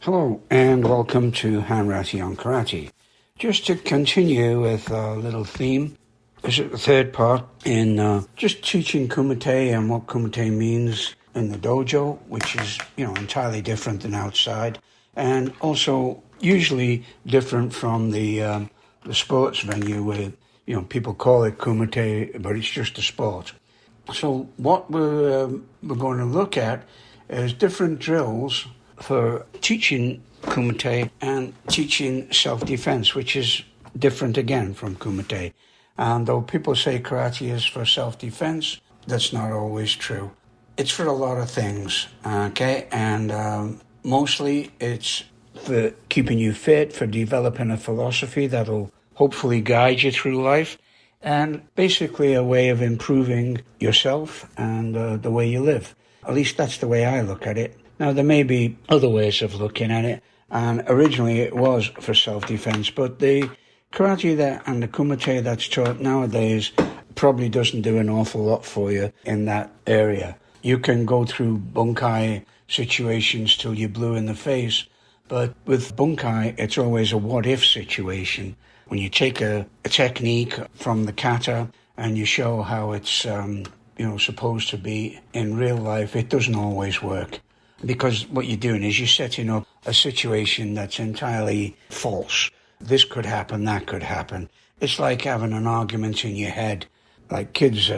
Hello and welcome to Hanratty on Karate. Just to continue with a little theme, this is the third part in just teaching Kumite and what Kumite means in the dojo, which is, entirely different than outside, and also usually different from the sports venue where, people call it Kumite, but it's just a sport. So what we're going to look at is different drills for teaching Kumite and teaching self-defense, which is different again from Kumite. And though people say karate is for self-defense, that's not always true. It's for a lot of things, okay? And mostly it's for keeping you fit, for developing a philosophy that'll hopefully guide you through life, and basically a way of improving yourself and the way you live. At least that's the way I look at it. Now, there may be other ways of looking at it, and originally it was for self-defense, but the karate and the kumite that's taught nowadays probably doesn't do an awful lot for you in that area. You can go through bunkai situations till you're blue in the face, but with bunkai, it's always a what-if situation. When you take a technique from the kata and you show how it's supposed to be in real life, it doesn't always work. Because what you're doing is you're setting up a situation that's entirely false. This could happen, that could happen. It's like having an argument in your head. Like kids,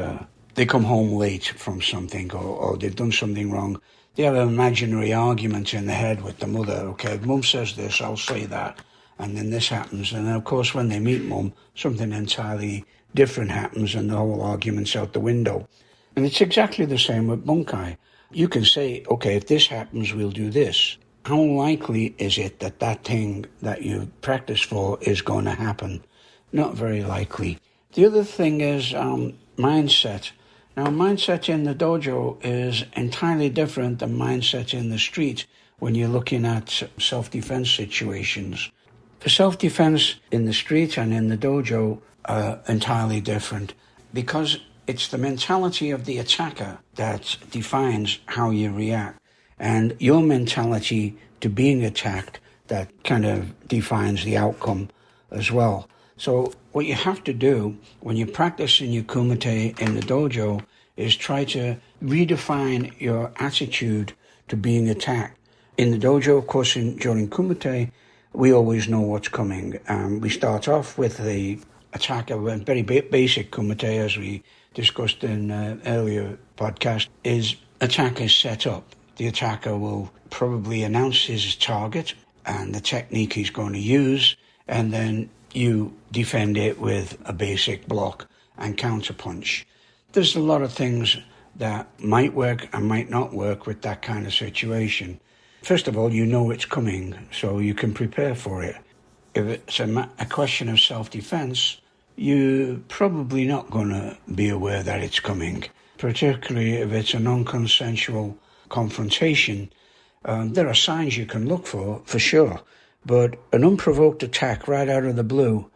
they come home late from something or they've done something wrong. They have an imaginary argument in the head with the mother. Okay, Mum says this, I'll say that. And then this happens. And then, of course, when they meet Mum, something entirely different happens and the whole argument's out the window. And it's exactly the same with bunkai. You can say, okay, if this happens, we'll do this. How likely is it that that thing that you practice for is going to happen? Not very likely. The other thing is mindset. Now, mindset in the dojo is entirely different than mindset in the street when you're looking at self-defense situations. For self-defense in the street and in the dojo are entirely different because it's the mentality of the attacker that defines how you react, and your mentality to being attacked that kind of defines the outcome as well. So what you have to do when you're practicing your kumite in the dojo is try to redefine your attitude to being attacked. In the dojo, of course, during kumite, we always know what's coming. We start off with the attacker, very basic kumite, as we discussed in earlier podcast, is attack is set up. The attacker will probably announce his target and the technique he's going to use, and then you defend it with a basic block and counterpunch. There's a lot of things that might work and might not work with that kind of situation. First of all, you know it's coming, so you can prepare for it. If it's a question of self-defense, you're probably not going to be aware that it's coming, particularly if it's a non-consensual confrontation. There are signs you can look for sure, but an unprovoked attack right out of the blue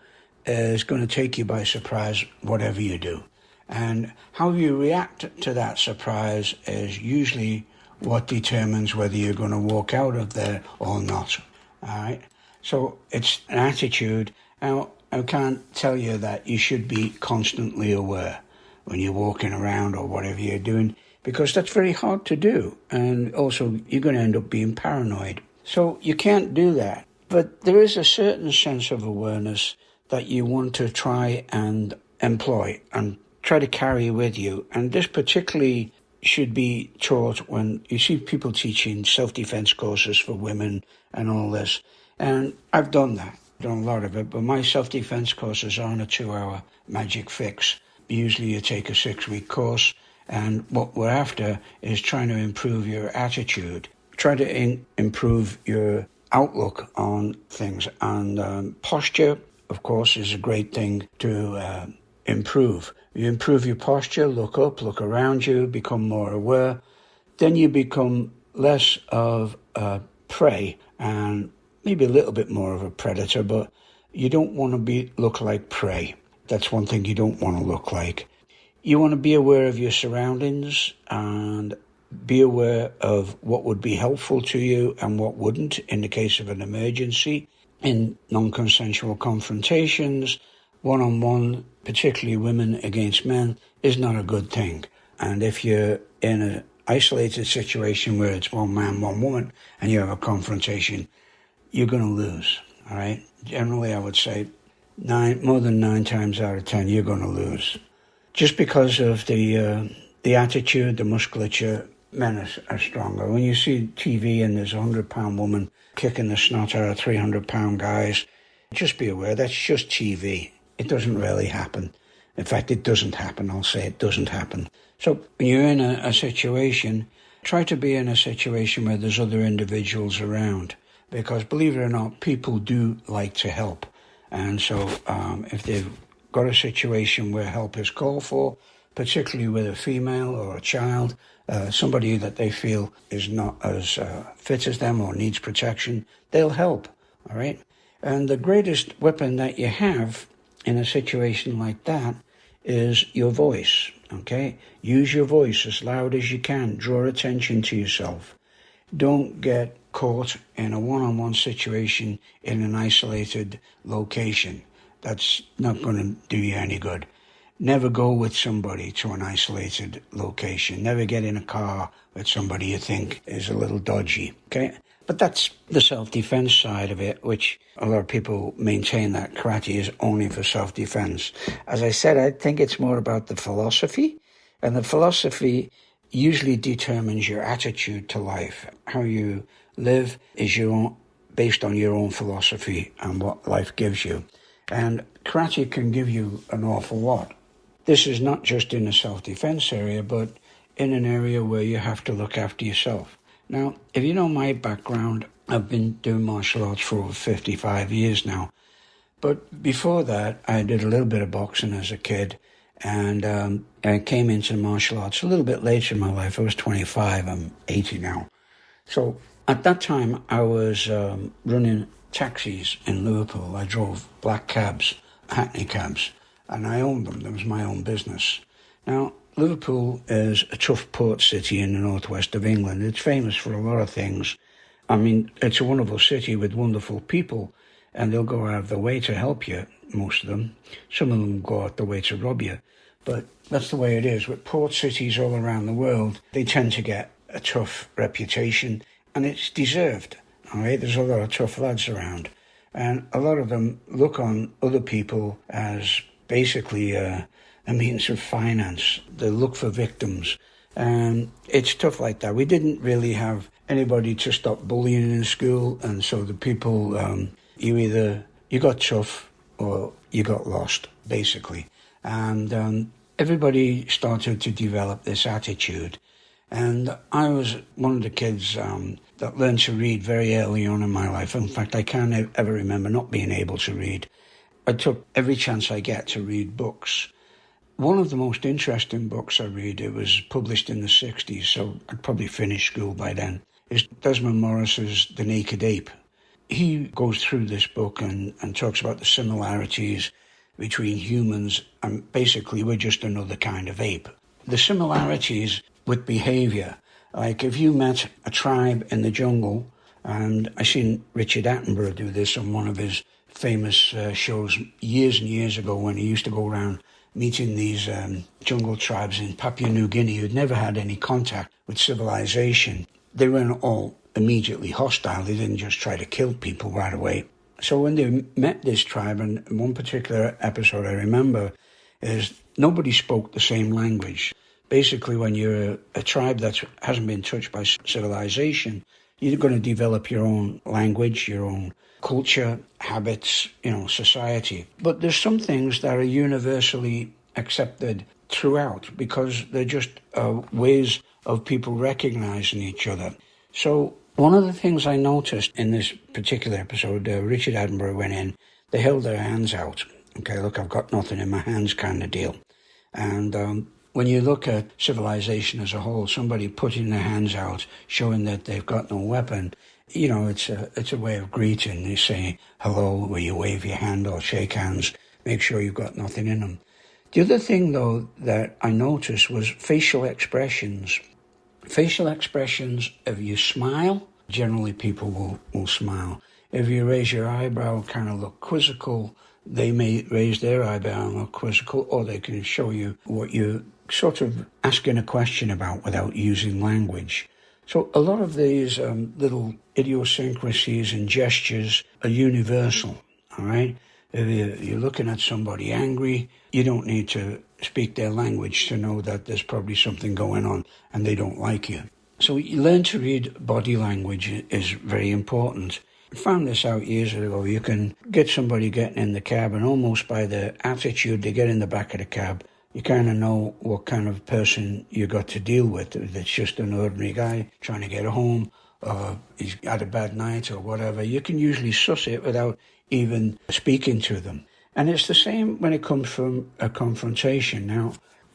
is going to take you by surprise, whatever you do. And how you react to that surprise is usually what determines whether you're going to walk out of there or not. All right? So it's an attitude. Now, I can't tell you that you should be constantly aware when you're walking around or whatever you're doing, because that's very hard to do. And also, you're going to end up being paranoid. So you can't do that. But there is a certain sense of awareness that you want to try and employ and try to carry with you. And this particularly should be taught when you see people teaching self-defense courses for women and all this. And I've done that. Done a lot of it, but my self-defense courses aren't a 2-hour magic fix. Usually you take a 6-week course, and what we're after is trying to improve your attitude, try to improve your outlook on things. And posture, of course, is a great thing to improve. You improve your posture, look up, look around you, become more aware. Then you become less of a prey and maybe a little bit more of a predator, but you don't want to look like prey. That's one thing you don't want to look like. You want to be aware of your surroundings and be aware of what would be helpful to you and what wouldn't in the case of an emergency. In non-consensual confrontations, one-on-one, particularly women against men, is not a good thing. And if you're in an isolated situation where it's one man, one woman, and you have a confrontation, you're going to lose, all right? Generally, I would say more than 9 times out of 10, you're going to lose. Just because of the attitude, the musculature, men are stronger. When you see TV and there's a 100-pound woman kicking the snot out of 300-pound guys, just be aware that's just TV. It doesn't really happen. In fact, it doesn't happen. I'll say it doesn't happen. So when you're in a situation, try to be in a situation where there's other individuals around. Because believe it or not, people do like to help. And so if they've got a situation where help is called for, particularly with a female or a child, somebody that they feel is not as fit as them or needs protection, they'll help, all right? And the greatest weapon that you have in a situation like that is your voice, okay? Use your voice as loud as you can. Draw attention to yourself. Don't get caught in a one-on-one situation in an isolated location. That's not going to do you any good. Never go with somebody to an isolated location. Never get in a car with somebody you think is a little dodgy, okay? But that's the self-defense side of it, which a lot of people maintain that karate is only for self-defense. As I said, I think it's more about the philosophy, and the philosophy usually determines your attitude to life. How you live is based on your own philosophy and what life gives you. And karate can give you an awful lot. This is not just in the self-defense area, but in an area where you have to look after yourself. Now, if you know my background, I've been doing martial arts for over 55 years now. But before that, I did a little bit of boxing as a kid, and I came into martial arts a little bit later in my life. I was 25, I'm 80 now. So at that time, I was running taxis in Liverpool. I drove black cabs, Hackney cabs, and I owned them. That was my own business. Now, Liverpool is a tough port city in the northwest of England. It's famous for a lot of things. I mean, it's a wonderful city with wonderful people, and they'll go out of their way to help you, most of them. Some of them go out their way to rob you. But that's the way it is. With port cities all around the world, they tend to get a tough reputation, and it's deserved. All right, there's a lot of tough lads around, and a lot of them look on other people as basically a means of finance. They look for victims, and it's tough like that. We didn't really have anybody to stop bullying in school, and so the people, you got tough or you got lost, basically. And everybody started to develop this attitude. And I was one of the kids that learned to read very early on in my life. In fact, I can't ever remember not being able to read. I took every chance I get to read books. One of the most interesting books I read, it was published in the 60s, so I'd probably finished school by then, is Desmond Morris's The Naked Ape. He goes through this book and talks about the similarities between humans, and basically we're just another kind of ape. The similarities with behavior, like if you met a tribe in the jungle, and I seen Richard Attenborough do this on one of his famous shows years and years ago when he used to go around meeting these jungle tribes in Papua New Guinea who'd never had any contact with civilization. They weren't all immediately hostile. They didn't just try to kill people right away. So when they met this tribe, and one particular episode I remember is nobody spoke the same language. Basically, when you're a tribe that hasn't been touched by civilization, you're going to develop your own language, your own culture, habits, society. But there's some things that are universally accepted throughout because they're just ways of people recognizing each other. So one of the things I noticed in this particular episode, Richard Attenborough went in, they held their hands out. Okay, look, I've got nothing in my hands kind of deal. And when you look at civilization as a whole, somebody putting their hands out, showing that they've got no weapon, it's a way of greeting. They say hello, where you wave your hand or shake hands, make sure you've got nothing in them. The other thing, though, that I noticed was facial expressions. Facial expressions, if you smile, generally people will smile. If you raise your eyebrow, kind of look quizzical, they may raise their eyebrow and look quizzical, or they can show you what you're sort of asking a question about without using language. So a lot of these little idiosyncrasies and gestures are universal, all right? If you're looking at somebody angry, you don't need to speak their language to know that there's probably something going on and they don't like you. So you learn to read body language is very important. I found this out years ago. You can get somebody getting in the cab, and almost by the attitude they get in the back of the cab, you kind of know what kind of person you got to deal with. If it's just an ordinary guy trying to get home, or he's had a bad night or whatever, you can usually suss it without even speaking to them. And it's the same when it comes from a confrontation. Now,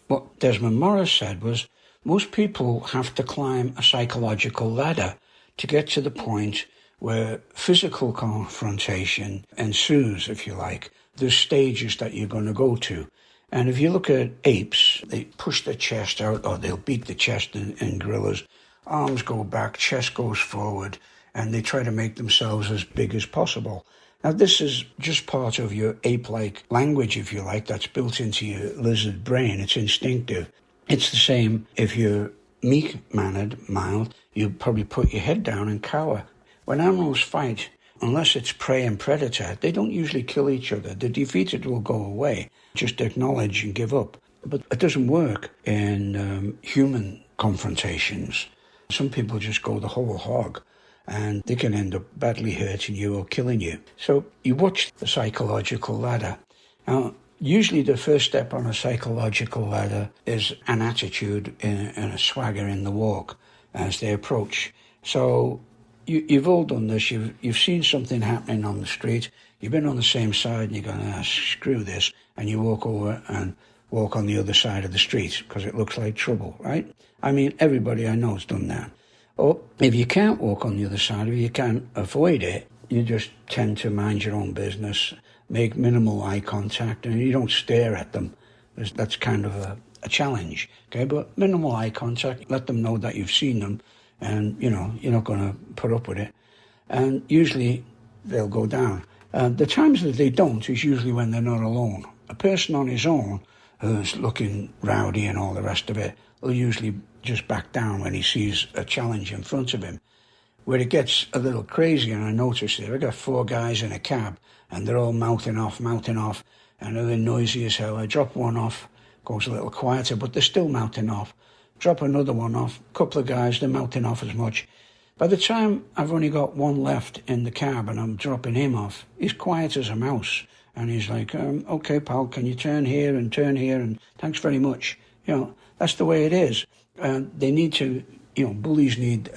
what Desmond Morris said was, most people have to climb a psychological ladder to get to the point where physical confrontation ensues, if you like. There's stages that you're going to go to. And if you look at apes, they push their chest out, or they'll beat the chest in gorillas. Arms go back, chest goes forward, and they try to make themselves as big as possible. Now, this is just part of your ape-like language, if you like, that's built into your lizard brain. It's instinctive. It's the same if you're meek-mannered, mild, you probably put your head down and cower. When animals fight, unless it's prey and predator, they don't usually kill each other. The defeated will go away, just acknowledge and give up. But it doesn't work in human confrontations. Some people just go the whole hog, and they can end up badly hurting you or killing you. So you watch the psychological ladder. Now, usually the first step on a psychological ladder is an attitude and a swagger in the walk as they approach. So you've all done this. You've seen something happening on the street. You've been on the same side and you're going, screw this. And you walk over and walk on the other side of the street because it looks like trouble, right? I mean, everybody I know has done that. Or if you can't walk on the other side, if you can't avoid it, you just tend to mind your own business, make minimal eye contact, and you don't stare at them. That's kind of a challenge, okay? But minimal eye contact, let them know that you've seen them, and, you're not going to put up with it. And usually they'll go down. The times that they don't is usually when they're not alone. A person on his own who's looking rowdy and all the rest of it will usually just back down when he sees a challenge in front of him. Where it gets a little crazy, and I noticed there, I got 4 guys in a cab, and they're all mouthing off, and they're noisy as hell. I drop one off, goes a little quieter, but they're still mouthing off. Drop another one off, a couple of guys, they're mouthing off as much. By the time I've only got one left in the cab and I'm dropping him off, he's quiet as a mouse. And he's like, okay, pal, can you turn here, and thanks very much. That's the way it is. They need to, bullies need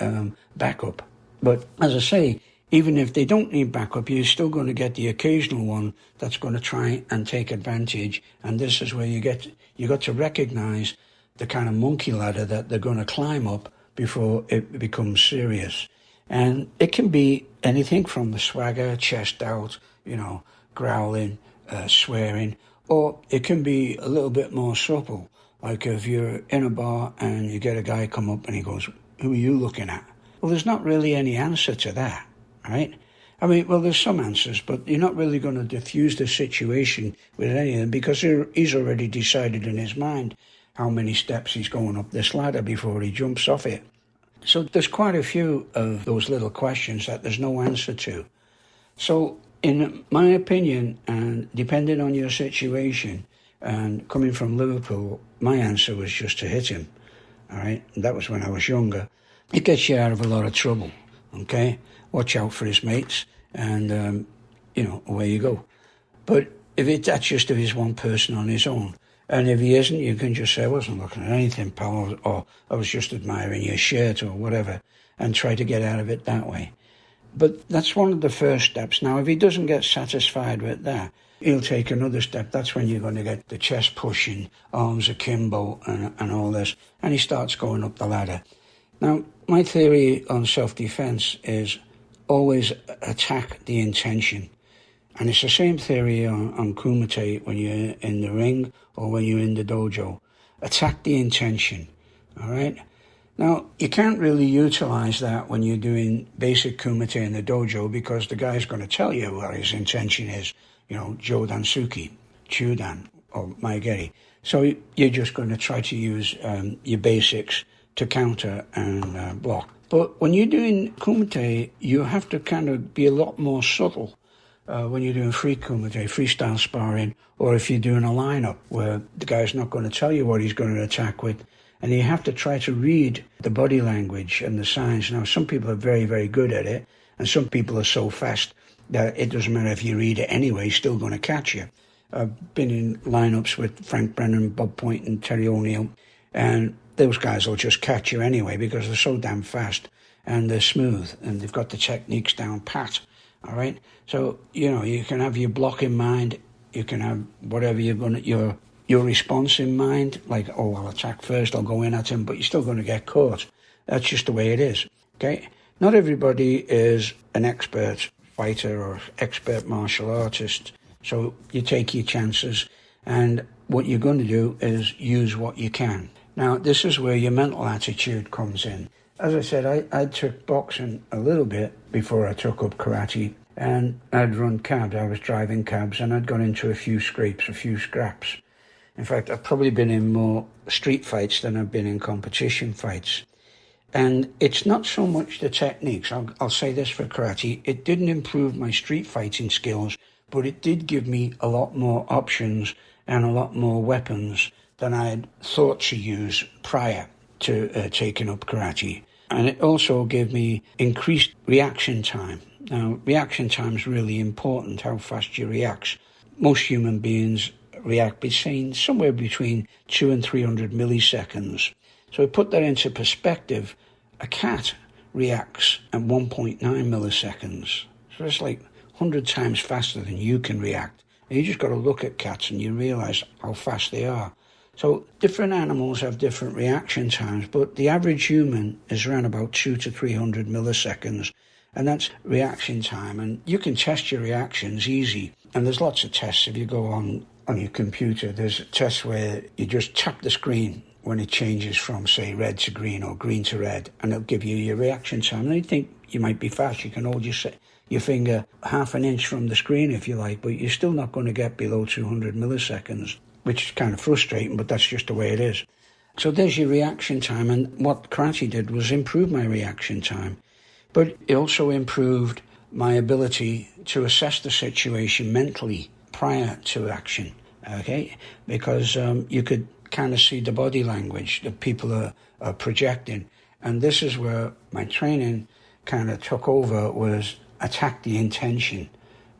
backup. But as I say, even if they don't need backup, you're still going to get the occasional one that's going to try and take advantage. And this is where you got to recognize the kind of monkey ladder that they're going to climb up before it becomes serious. And it can be anything from the swagger, chest out, growling, swearing, or it can be a little bit more subtle. Like if you're in a bar and you get a guy come up and he goes, "Who are you looking at?" Well, there's not really any answer to that, right? I mean, well, there's some answers, but you're not really going to diffuse the situation with any of them because he's already decided in his mind how many steps he's going up this ladder before he jumps off it. So there's quite a few of those little questions that there's no answer to. So in my opinion, and depending on your situation, and coming from Liverpool, my answer was just to hit him, all right? And that was when I was younger. It gets you out of a lot of trouble, okay? Watch out for his mates, and, away you go. But that's just if he's one person on his own. And if he isn't, you can just say, "I wasn't looking at anything, pal," or "I was just admiring your shirt," or whatever, and try to get out of it that way. But that's one of the first steps. Now, if he doesn't get satisfied with that, he'll take another step. That's when you're going to get the chest pushing, arms akimbo, and all this. And he starts going up the ladder. Now, my theory on self-defense is always attack the intention. And it's the same theory on Kumite when you're in the ring or when you're in the dojo. Attack the intention, all right? Now, you can't really utilize that when you're doing basic Kumite in the dojo because the guy's going to tell you what his intention is, Jodan Suki, Chudan, or Maigeri. So you're just going to try to use your basics to counter and block. But when you're doing Kumite, you have to kind of be a lot more subtle when you're doing free Kumite, freestyle sparring, or if you're doing a lineup where the guy's not going to tell you what he's going to attack with. And you have to try to read the body language and the signs. Now, some people are very, very good at it, and some people are so fast that it doesn't matter if you read it anyway, he's still going to catch you. I've been in lineups with Frank Brennan, Bob Point, and Terry O'Neill, and those guys will just catch you anyway because they're so damn fast and they're smooth and they've got the techniques down pat. All right, so you can have your block in mind, you can have whatever your response in mind, like, I'll attack first, I'll go in at him, but you're still going to get caught. That's just the way it is, okay? Not everybody is an expert fighter or expert martial artist, so you take your chances, and what you're going to do is use what you can. Now, this is where your mental attitude comes in. As I said, I took boxing a little bit before I took up karate, and I'd run cabs. I was driving cabs, and I'd got into a few scrapes, a few scraps. In fact, I've probably been in more street fights than I've been in competition fights. And it's not so much the techniques. I'll say this for karate. It didn't improve my street fighting skills, but it did give me a lot more options and a lot more weapons than I had thought to use prior to taking up karate. And it also gave me increased reaction time. Now, reaction time is really important, how fast you react. Most human beings react between somewhere between 200 and 300 milliseconds. So to put that into perspective, a cat reacts at 1.9 milliseconds. So it's like 100 times faster than you can react. And you just got to look at cats and you realize how fast they are. So different animals have different reaction times, but the average human is around about 200 to 300 milliseconds. And that's reaction time. And you can test your reactions easy. And there's lots of tests. If you go on your computer, there's a test where you just tap the screen when it changes from, say, red to green or green to red, and it'll give you your reaction time. And you think you might be fast. You can hold your finger half an inch from the screen if you like, but you're still not going to get below 200 milliseconds, which is kind of frustrating, but that's just the way it is. So there's your reaction time, and what karate did was improve my reaction time. But it also improved my ability to assess the situation mentally prior to action, okay? Because you could kind of see the body language that people are projecting. And this is where my training kind of took over, was attack the intention,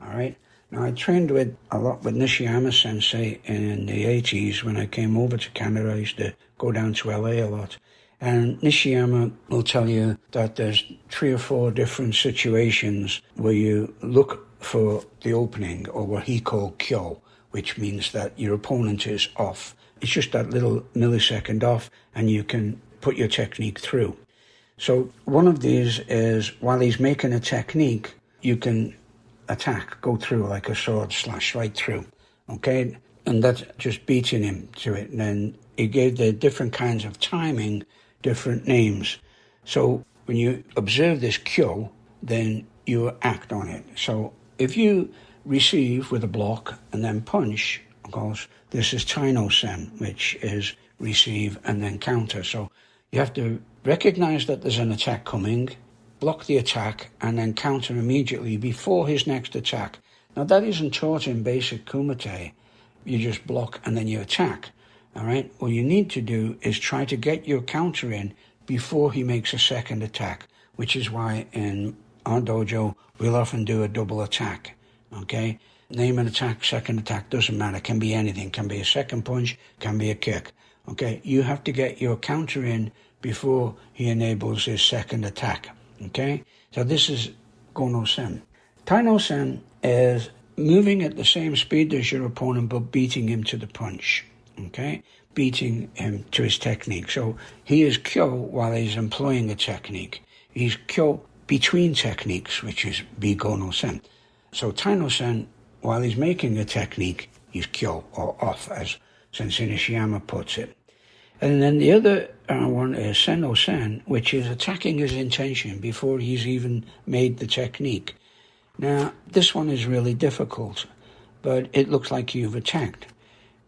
all right? Now, I trained a lot with Nishiyama Sensei in the 80s. When I came over to Canada, I used to go down to LA a lot. And Nishiyama will tell you that there's 3 or 4 different situations where you look for the opening, or what he called kyo, which means that your opponent is off. It's just that little millisecond off, and you can put your technique through. So one of these is, while he's making a technique, you can attack, go through like a sword slash right through, okay? And that's just beating him to it. And then he gave the different kinds of timing different names. So when you observe this kyo, then you act on it. So if you receive with a block and then punch, of course, this is taino-sen, which is receive and then counter. So you have to recognize that there's an attack coming, block the attack, and then counter immediately before his next attack. Now, that isn't taught in basic Kumite. You just block and then you attack. All right? What you need to do is try to get your counter in before he makes a second attack, which is why in our dojo, we'll often do a double attack. Okay? Name an attack, second attack, doesn't matter. Can be anything. Can be a second punch, can be a kick. Okay? You have to get your counter in before he enables his second attack. Okay? So this is Gono-sen. Taino-sen is moving at the same speed as your opponent, but beating him to the punch. Okay? Beating him to his technique. So he is kyo while he's employing a technique. He's kyo between techniques, which is Bi-Gono-sen. So Taino-sen, while he's making a technique, he's kyo, or off, as Sensei Nishiyama puts it. And then the other one is sen no sen, which is attacking his intention before he's even made the technique. Now, this one is really difficult, but it looks like you've attacked.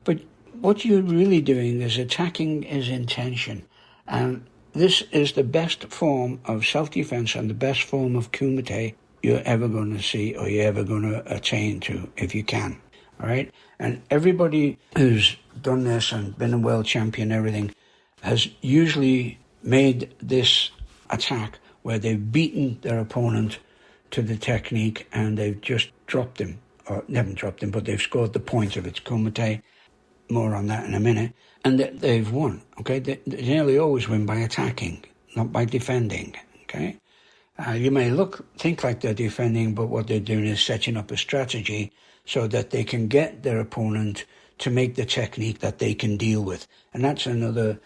But what you're really doing is attacking his intention. And this is the best form of self-defense and the best form of kumite you're ever going to see or you're ever going to attain to, if you can. All right? And everybody who's done this and been a world champion and everything has usually made this attack where they've beaten their opponent to the technique and they've just dropped him. Or they haven't dropped him, but they've scored the points of its kumite. More on that in a minute. And they've won, okay? They nearly always win by attacking, not by defending, okay? You may think like they're defending, but what they're doing is setting up a strategy so that they can get their opponent to make the technique that they can deal with. And that's another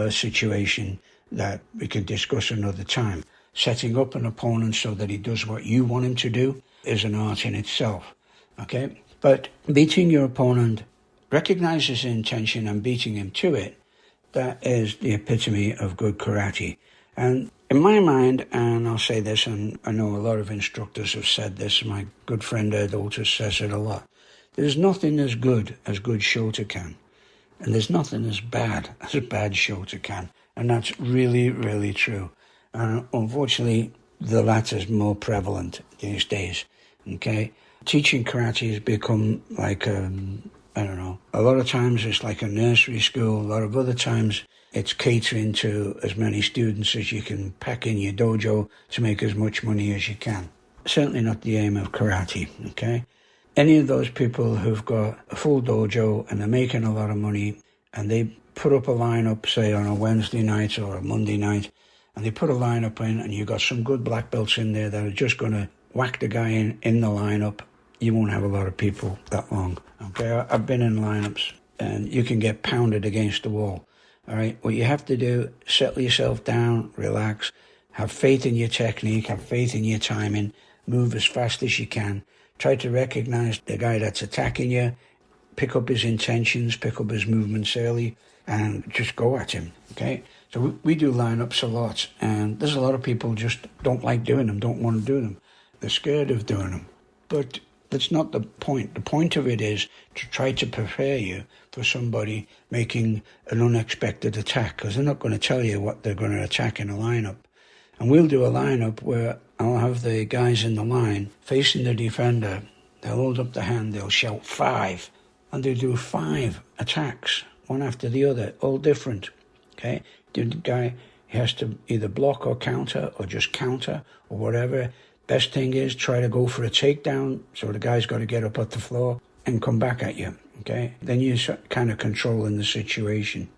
situation that we can discuss another time. Setting up an opponent so that he does what you want him to do is an art in itself, okay? But beating your opponent, recognize his intention and beating him to it, that is the epitome of good karate. And in my mind, and I'll say this, and I know a lot of instructors have said this, my good friend Ed Otis says it a lot, there's nothing as good Shotokan. And there's nothing as bad Shotokan. And that's really, really true. And unfortunately, the latter is more prevalent these days, okay? Teaching karate has become like, I don't know, a lot of times it's like a nursery school, a lot of other times it's catering to as many students as you can pack in your dojo to make as much money as you can. Certainly not the aim of karate, okay? Any of those people who've got a full dojo and they're making a lot of money and they put up a lineup, say on a Wednesday night or a Monday night, and they put a lineup in and you've got some good black belts in there that are just going to whack the guy in the lineup, you won't have a lot of people that long, okay? I've been in lineups and you can get pounded against the wall, all right? What you have to do, settle yourself down, relax, have faith in your technique, have faith in your timing, move as fast as you can, try to recognize the guy that's attacking you, pick up his intentions, pick up his movements early, and just go at him, okay? So we do lineups a lot, and there's a lot of people just don't like doing them, don't want to do them. They're scared of doing them. But that's not the point. The point of it is to try to prepare you for somebody making an unexpected attack, because they're not going to tell you what they're going to attack in a lineup. And we'll do a lineup where I'll have the guys in the line facing the defender. They'll hold up the hand, they'll shout 5, and they'll do 5 attacks, one after the other, all different, okay? The guy has to either block or counter or just counter or whatever. Best thing is try to go for a takedown, so the guy's got to get up off the floor and come back at you, okay? Then you're kind of controlling the situation.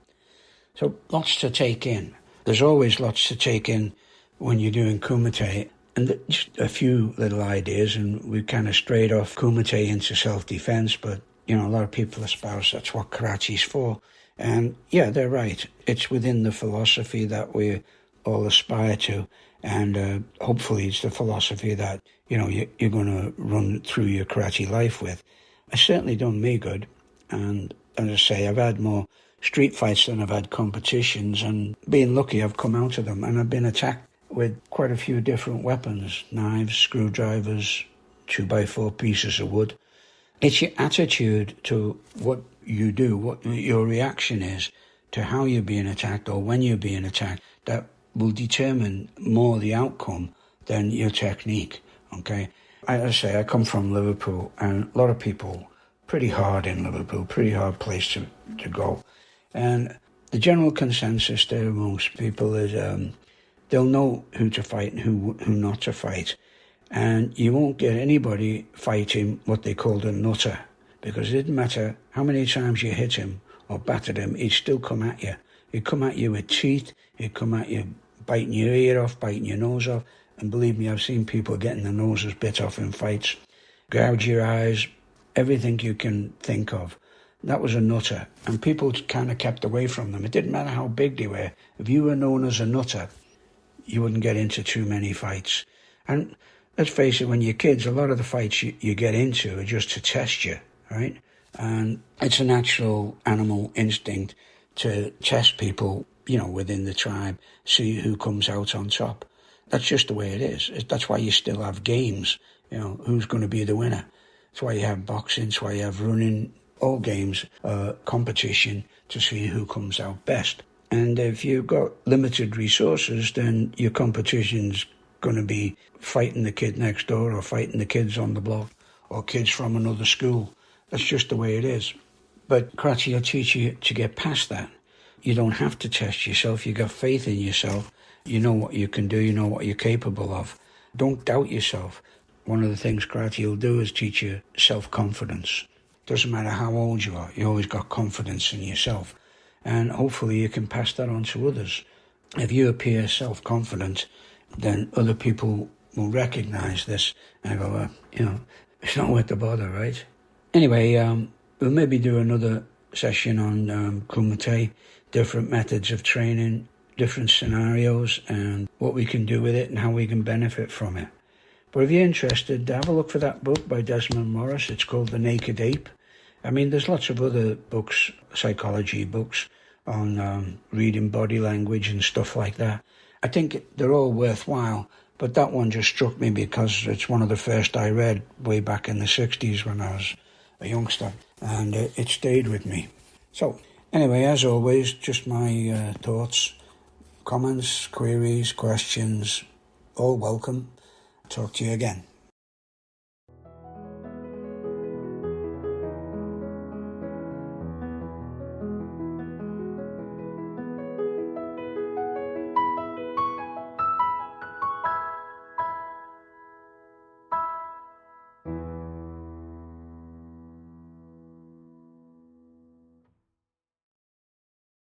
So lots to take in. There's always lots to take in when you're doing kumite. And just a few little ideas, and we kind of strayed off kumite into self-defense, but, you know, a lot of people espouse that's what karate's for. And, yeah, they're right. It's within the philosophy that we all aspire to. And hopefully it's the philosophy that, you know, you're going to run through your karate life with. It's certainly done me good. And as I say, I've had more street fights than I've had competitions. And being lucky, I've come out of them. And I've been attacked with quite a few different weapons, knives, screwdrivers, 2x4 pieces of wood. It's your attitude to what you do, what your reaction is to how you're being attacked or when you're being attacked, that will determine more the outcome than your technique, okay? As I say, I come from Liverpool, and a lot of people, pretty hard in Liverpool, pretty hard place to go. And the general consensus there amongst people is they'll know who to fight and who not to fight. And you won't get anybody fighting what they called a nutter, because it didn't matter how many times you hit him or battered him, he'd still come at you. He'd come at you with teeth, he'd come at you biting your ear off, biting your nose off. And believe me, I've seen people getting their noses bit off in fights, gouge your eyes, everything you can think of. That was a nutter, and people kind of kept away from them. It didn't matter how big they were. If you were known as a nutter, you wouldn't get into too many fights. And let's face it, when you're kids, a lot of the fights you get into are just to test you, right? And it's a natural animal instinct to test people, within the tribe, see who comes out on top. That's just the way it is. That's why you still have games, who's going to be the winner. That's why you have boxing, that's why you have running, all games, competition to see who comes out best. And if you've got limited resources, then your competition's going to be fighting the kid next door or fighting the kids on the block or kids from another school. That's just the way it is. But karate will teach you to get past that. You don't have to test yourself. You got faith in yourself. You know what you can do. You know what you're capable of. Don't doubt yourself. One of the things karate will do is teach you self-confidence. Doesn't matter how old you are. You always got confidence in yourself. And hopefully you can pass that on to others. If you appear self-confident, then other people will recognize this and go, it's not worth the bother, right? Anyway, we'll maybe do another session on Kumite, different methods of training, different scenarios, and what we can do with it and how we can benefit from it. But if you're interested, have a look for that book by Desmond Morris. It's called The Naked Ape. I mean, there's lots of other books, psychology books, on reading body language and stuff like that. I think they're all worthwhile, but that one just struck me because it's one of the first I read way back in the 60s when I was a youngster, and it stayed with me. So, anyway, as always, just my thoughts, comments, queries, questions, all welcome. Talk to you again.